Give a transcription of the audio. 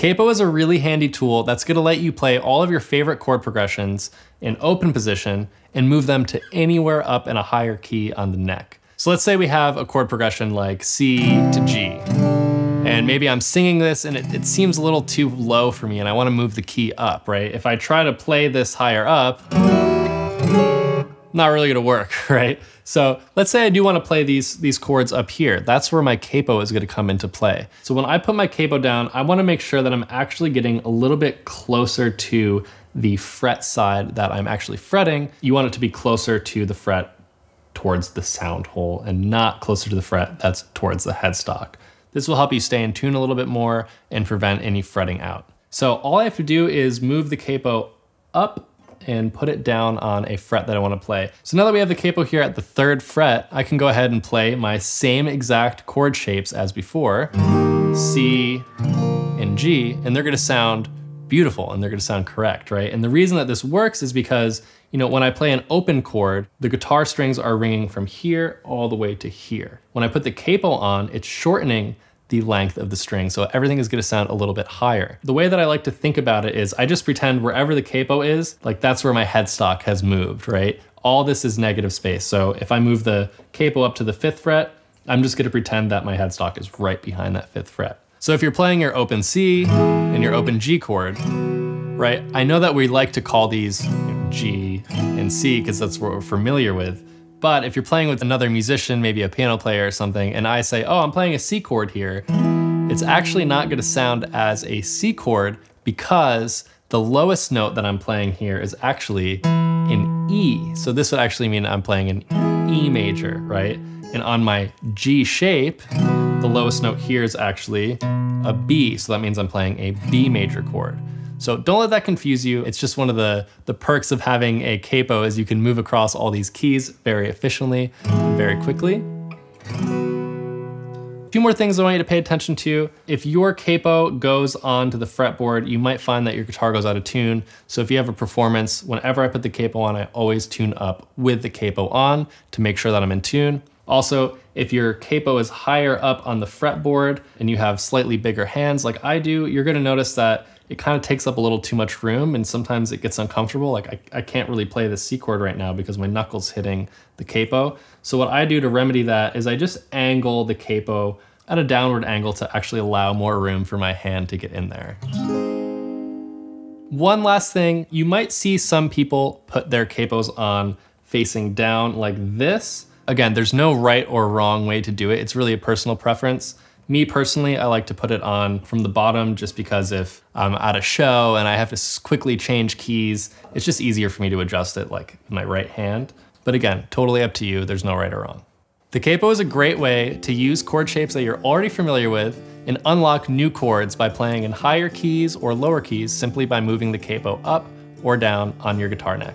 capo is a really handy tool that's gonna let you play all of your favorite chord progressions in open position and move them to anywhere up in a higher key on the neck. So let's say we have a chord progression like C to G, and maybe I'm singing this and it seems a little too low for me and I wanna move the key up, right? If I try to play this higher up, not really gonna work, right? So let's say I do wanna play these chords up here. That's where my capo is gonna come into play. So when I put my capo down, I wanna make sure that I'm actually getting a little bit closer to the fret side that I'm actually fretting. You want it to be closer to the fret towards the sound hole and not closer to the fret that's towards the headstock. This will help you stay in tune a little bit more and prevent any fretting out. So all I have to do is move the capo up and put it down on a fret that I want to play. So now that we have the capo here at the 3rd fret, I can go ahead and play my same exact chord shapes as before, C and G, and they're gonna sound beautiful and they're gonna sound correct, right? And the reason that this works is because, you know, when I play an open chord, the guitar strings are ringing from here all the way to here. When I put the capo on, it's shortening the length of the string, so everything is gonna sound a little bit higher. The way that I like to think about it is I just pretend wherever the capo is, like that's where my headstock has moved, right? All this is negative space. So if I move the capo up to the 5th fret, I'm just gonna pretend that my headstock is right behind that 5th fret. So if you're playing your open C and your open G chord, right? I know that we like to call these G and C because that's what we're familiar with. But if you're playing with another musician, maybe a piano player or something, and I say, oh, I'm playing a C chord here, it's actually not gonna sound as a C chord because the lowest note that I'm playing here is actually an E. So this would actually mean I'm playing an E major, right? And on my G shape, the lowest note here is actually a B. So that means I'm playing a B major chord. So don't let that confuse you. It's just one of the perks of having a capo is you can move across all these keys very efficiently and very quickly. A few more things I want you to pay attention to. If your capo goes onto the fretboard, you might find that your guitar goes out of tune. So if you have a performance, whenever I put the capo on, I always tune up with the capo on to make sure that I'm in tune. Also, if your capo is higher up on the fretboard and you have slightly bigger hands like I do, you're gonna notice that it kind of takes up a little too much room and sometimes it gets uncomfortable. Like I can't really play the C chord right now because my knuckle's hitting the capo. So what I do to remedy that is I just angle the capo at a downward angle to actually allow more room for my hand to get in there. One last thing, you might see some people put their capos on facing down like this. Again, there's no right or wrong way to do it. It's really a personal preference. Me personally, I like to put it on from the bottom just because if I'm at a show and I have to quickly change keys, it's just easier for me to adjust it like with my right hand. But again, totally up to you. There's no right or wrong. The capo is a great way to use chord shapes that you're already familiar with and unlock new chords by playing in higher keys or lower keys simply by moving the capo up or down on your guitar neck.